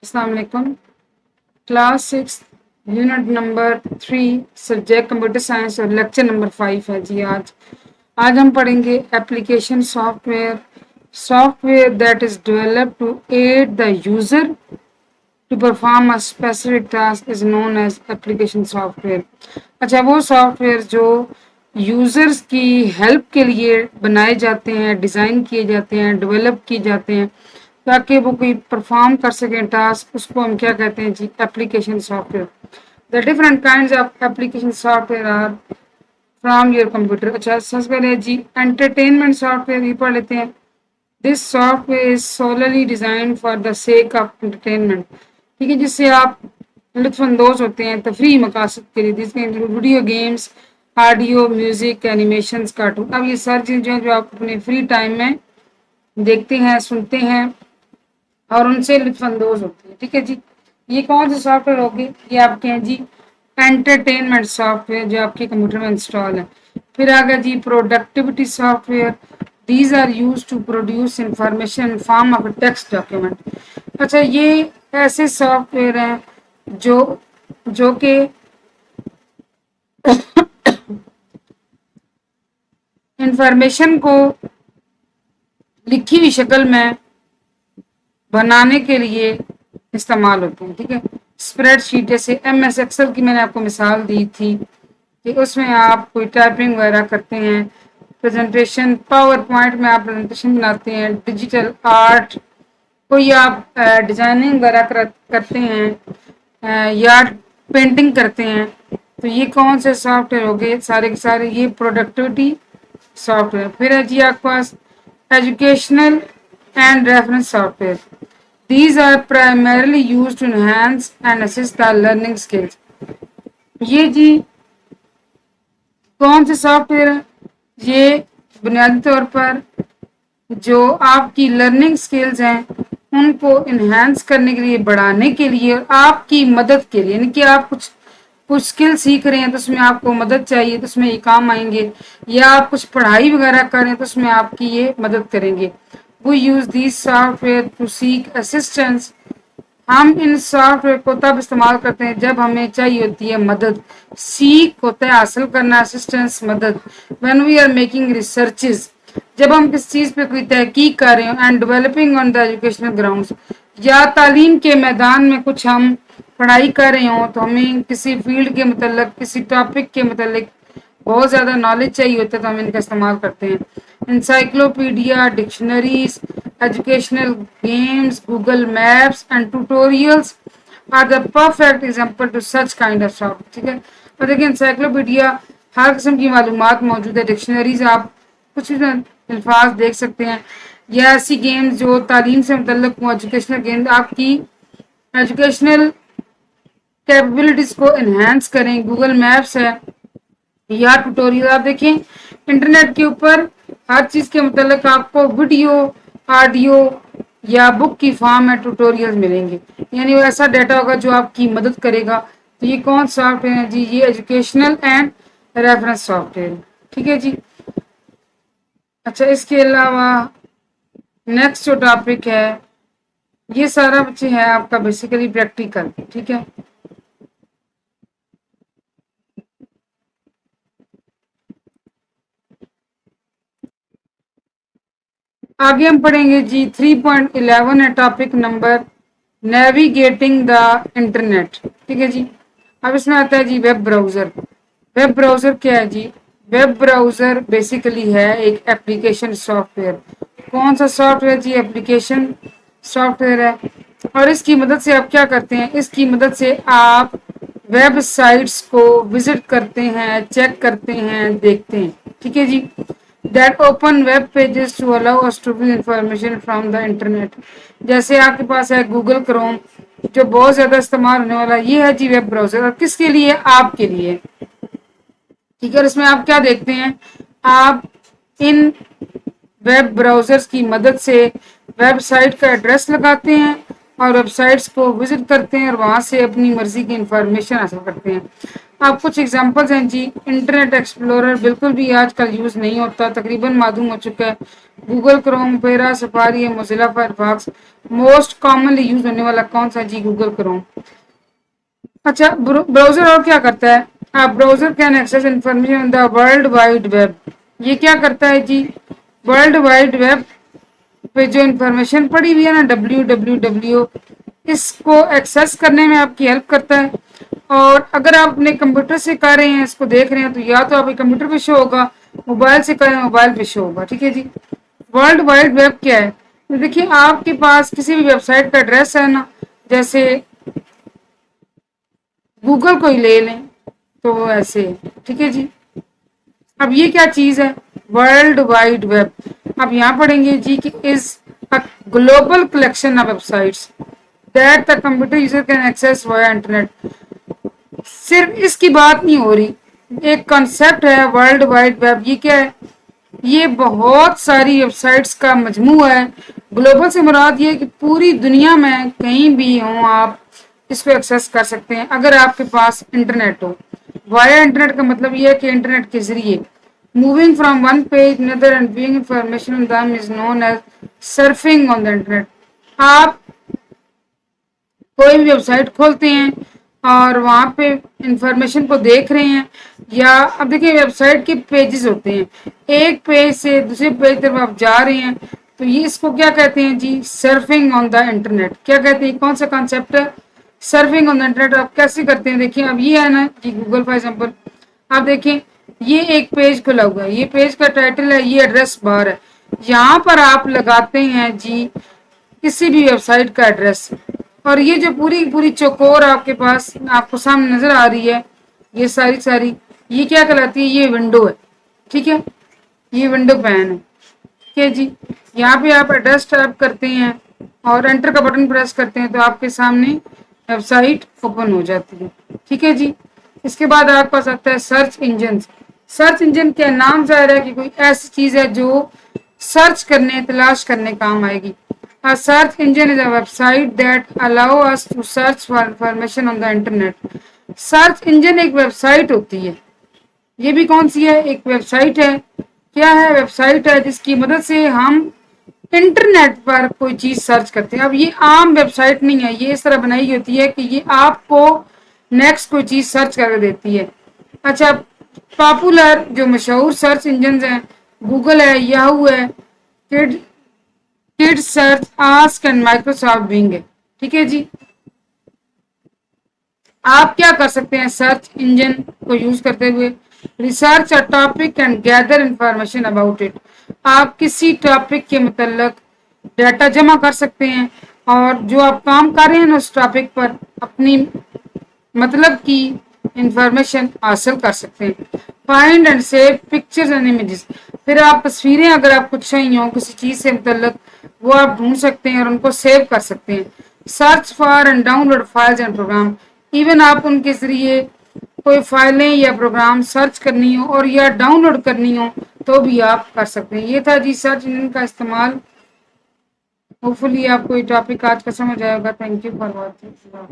अस्सलाम वालेकुम। Class 6 unit number 3 subject computer science और लेक्चर नंबर 5 है जी। आज हम पढ़ेंगे application software that is developed to aid the user to perform a specific task is known as application software. अच्छा, वो सॉफ्टवेयर जो यूजर्स की हेल्प के लिए बनाए जाते हैं, डिज़ाइन किए जाते हैं, डेवलप किए जाते हैं ताकि वो कोई परफॉर्म कर सकें टास्क, उसको हम क्या कहते हैं जी? Application software. The different kinds of application software are from your computer. अच्छा, सबसे पहले जी एंटरटेनमेंट सॉफ्टवेयर ये पढ़ लेते हैं। This software is solely design for the sake of entertainment. ठीक है, जिससे आप लुत्फानंदोज होते हैं तफरी मकासद के लिए। जिसके video games, audio, music, animation, cartoon. अब ये सारी चीज़ें जो आप अपने फ्री टाइम में देखते हैं, सुनते हैं और उनसे लुत्फानंदोज होते हैं। ठीक है जी, ये कौन से सॉफ्टवेयर होगी? ये आपके हैं जी एंटरटेनमेंट सॉफ्टवेयर जो आपके कंप्यूटर में इंस्टॉल है। फिर आगे जी productivity software. These are use to produce information in form of text document. अच्छा, ये ऐसे सॉफ्टवेयर हैं जो कि इंफॉर्मेशन को लिखी हुई शक्ल में बनाने के लिए इस्तेमाल होते हैं। ठीक है, स्प्रेडशीट जैसे MS एक्सेल की मैंने आपको मिसाल दी थी कि उसमें आप कोई टाइपिंग वगैरह करते हैं, प्रेजेंटेशन, पावर पॉइंट में आप प्रेजेंटेशन बनाते हैं, डिजिटल आर्ट, कोई आप डिजाइनिंग वगैरह करते हैं या पेंटिंग करते हैं, तो ये कौन से सॉफ्टवेयर हो गए? सारे के सारे ये प्रोडक्टिविटी सॉफ्टवेयर। फिर है जी आपके पास educational and reference software. These are primarily used to enhance and assist the learning skills. ये जी कौन से सॉफ्टवेयर है? ये बुनियादी तौर पर जो आपकी लर्निंग स्किल्स हैं उनको इन्हेंस करने के लिए, बढ़ाने के लिए और आपकी मदद के लिए, यानी कि आप कुछ स्किल सीख रहे हैं तो उसमें आपको मदद चाहिए, तो उसमें ये काम आएंगे। या आप कुछ पढ़ाई वगैरह कर रहे हैं तो उसमें आपकी ये मदद करेंगे। We use these software to seek assistance. हम इन सॉफ्टवेयर को तब इस्तेमाल करते हैं जब हमें चाहिए होती है मदद। सीख होता है हासिल करना, असिस्टेंस मदद। When we are making researches, जब हम किस चीज़ पे कोई तहकीक कर रहे हो, and developing on the educational grounds, या तालीम के मैदान में कुछ हम पढ़ाई कर रहे हो तो हमें किसी फील्ड के मतलब, किसी टॉपिक के मतलब बहुत ज़्यादा नॉलेज चाहिए होता है तो हम इनका इस्तेमाल करते हैं। Encyclopedia, dictionaries, educational games, Google Maps and tutorials are the perfect example to such kind of software. ठीक है, और देखिए encyclopedia हर किस्म की मालूमात मौजूद है। डिक्शनरीज आप कुछ भी अल्फाज देख सकते हैं, या ऐसी गेम्स जो तालीम से मुतल्लिक हो, एजुकेशनल गेम्स आपकी एजुकेशनल कैपेबिलिटीज को इन्हेंस करें। गूगल मैप्स है या ट्यूटोरियल। आप देखें इंटरनेट के ऊपर हर चीज के मतलब आपको वीडियो, ऑडियो या बुक की फॉर्म में ट्यूटोरियल मिलेंगे, यानी वो ऐसा डाटा होगा जो आपकी मदद करेगा। तो ये कौन सॉफ्टवेयर है जी? ये एजुकेशनल एंड रेफरेंस सॉफ्टवेयर। ठीक है जी। अच्छा, इसके अलावा नेक्स्ट जो टॉपिक है ये सारा बच्चे है आपका बेसिकली प्रैक्टिकल। ठीक है, आगे हम पढ़ेंगे जी 3.11 है topic number, navigating the internet. ठीक है जी, अब इसमें आता है जी वेब ब्राउजर। वेब ब्राउजर क्या है जी? वेब ब्राउजर बेसिकली है एक एप्लीकेशन सॉफ्टवेयर। कौन सा सॉफ्टवेयर जी? एप्लीकेशन सॉफ्टवेयर है। और इसकी मदद से आप क्या करते हैं? इसकी मदद से आप वेबसाइट्स को विजिट करते हैं, चेक करते हैं, देखते हैं। ठीक है जी, that open web pages to allow us to view information from the internet। जैसे आपके पास है गूगल क्रोम जो बहुत ज्यादा इस्तेमाल होने वाला, ये है जी वेब ब्राउजर। और किसके लिए? आपके लिए। ठीक है, इसमें आप क्या देखते हैं? आप इन वेब ब्राउजर्स की मदद से वेबसाइट का एड्रेस लगाते हैं और वेबसाइट्स को विजिट करते हैं और वहां से अपनी मर्जी की इंफॉर्मेशन हासिल करते हैं। آپ کچھ ایگزامپلز ہیں جی. انٹرنیٹ ایکسپلورر بالکل بھی آج کل یوز نہیں ہوتا, تقریباً معدوم ہو چکا ہے. Google Chrome, Opera, Safari, Mozilla Firefox. Most commonly use ہونے والا کون سا جی؟ Google Chrome. اچھا, براؤزر اور کیا کرتا ہے؟ آپ browser can access information on the world wide web. یہ کیا کرتا ہے جی؟ ورلڈ وائڈ ویب پہ جو انفارمیشن پڑی ہوئی ہے نا www, اس کو ایکسس کرنے میں آپ کی ہیلپ کرتا ہے. اور اگر آپ اپنے کمپیوٹر سے کر رہے ہیں, اس کو دیکھ رہے ہیں, تو یا تو آپ کے کمپیوٹر پہ شو ہوگا, موبائل سے کر رہے ہیں موبائل پہ شو ہوگا. ٹھیک ہے جی. ورلڈ وائڈ ویب کیا ہے؟ دیکھیے, آپ کے پاس کسی بھی ویب سائٹ کا ایڈریس ہے نا, جیسے گوگل کو ہی لے لیں تو ایسے. ٹھیک ہے جی. اب یہ کیا چیز ہے؟ World wide web. اب یہاں پڑھیں گے جی کہ is global collection of websites that the computer user can access via internet. صرف اس کی بات نہیں ہو رہی, ایک کنسپٹ ہے ورلڈ وائڈ ویب. یہ کیا ہے؟ یہ بہت ساری ویب سائٹس کا مجموعہ ہے. گلوبل سے مراد یہ کہ پوری دنیا میں کہیں بھی ہوں آپ اس کو ایکسس کر سکتے ہیں اگر آپ کے پاس انٹرنیٹ ہو. وایا انٹرنیٹ کا مطلب یہ ہے کہ انٹرنیٹ کے ذریعے moving from one page another and viewing information on them is known as surfing on the internet. آپ کوئی بھی ویب سائٹ کھولتے ہیں اور وہاں پہ انفارمیشن کو دیکھ رہے ہیں, یا اب دیکھیں ویب سائٹ کے پیجز ہوتے ہیں, ایک پیج سے دوسرے پیج طرف آپ جا رہے ہیں, تو یہ اس کو کیا کہتے ہیں جی؟ Surfing on the internet. کیا کہتے ہیں؟ کون سا کانسیپٹ ہے؟ Surfing on the internet. آپ کیسے کرتے ہیں؟ دیکھیں, اب یہ ہے نا جی گوگل فار ایگزامپل, آپ دیکھیں یہ ایک پیج کھلا ہوا ہے, یہ پیج کا ٹائٹل ہے, یہ ایڈریس بار ہے. یہاں پر آپ لگاتے ہیں جی کسی بھی ویب سائٹ کا ایڈریس, اور یہ جو پوری چوکور آپ کے پاس آپ کو سامنے نظر آ رہی ہے, یہ ساری یہ کیا کہلاتی ہے؟ یہ ونڈو ہے. ٹھیک ہے, یہ ونڈو پین ہے. ٹھیک ہے جی. یہاں پہ آپ ایڈریس ٹائپ کرتے ہیں اور انٹر کا بٹن پریس کرتے ہیں تو آپ کے سامنے ویب سائٹ اوپن ہو جاتی ہے. ٹھیک ہے جی. اس کے بعد آپ پاس آتا ہے سرچ انجن. سرچ انجن کے نام ظاہر ہے کہ کوئی ایسی چیز ہے جو سرچ کرنے, تلاش کرنے کام آئے گی. A search engine is a website that allow us to search for information on the internet. Search engine ایک ویب سائٹ ہوتی ہے. یہ بھی کون سی ہے؟ ایک ویب سائٹ ہے. کیا ہے؟ ویب سائٹ ہے جس کی مدد سے ہم انٹرنیٹ پر کوئی چیز سرچ کرتے ہیں. اب یہ عام ویب سائٹ نہیں ہے, یہ اس طرح بنائی ہوتی ہے کہ یہ آپ کو نیکسٹ کوئی چیز سرچ کر کے دیتی ہے. اچھا, پاپولر جو مشہور سرچ انجنز ہیں, گوگل ہے, یاہو ہے, kid search, ask and Microsoft Bing ہے. ٹھیک ہے جی. آپ کیا کر سکتے ہیں سرچ انجن کو یوز کرتے ہوئے؟ Research a topic and gather information about it. آپ کسی ٹاپک کے متعلق ڈیٹا جمع کر سکتے ہیں اور جو آپ کام کر رہے ہیں نا اس ٹاپک پر اپنی مطلب کی انفارمیشن حاصل کر سکتے ہیں. Find and save pictures and images. پھر آپ تصویریں اگر آپ کو چاہیے ہوں کسی چیز سے متعلق, وہ آپ ڈھونڈ سکتے ہیں اور ان کو سیو کر سکتے ہیں. Search for and download files and program. Even آپ ان کے ذریعے کوئی فائلیں یا پروگرام سرچ کرنی ہو اور یا ڈاؤن لوڈ کرنی ہو تو بھی آپ کر سکتے ہیں. یہ تھا جی سرچ انجن کا استعمال. ہوپ فلی آپ کو یہ ٹاپک آج کا سمجھ آئے گا. Thank you for watching.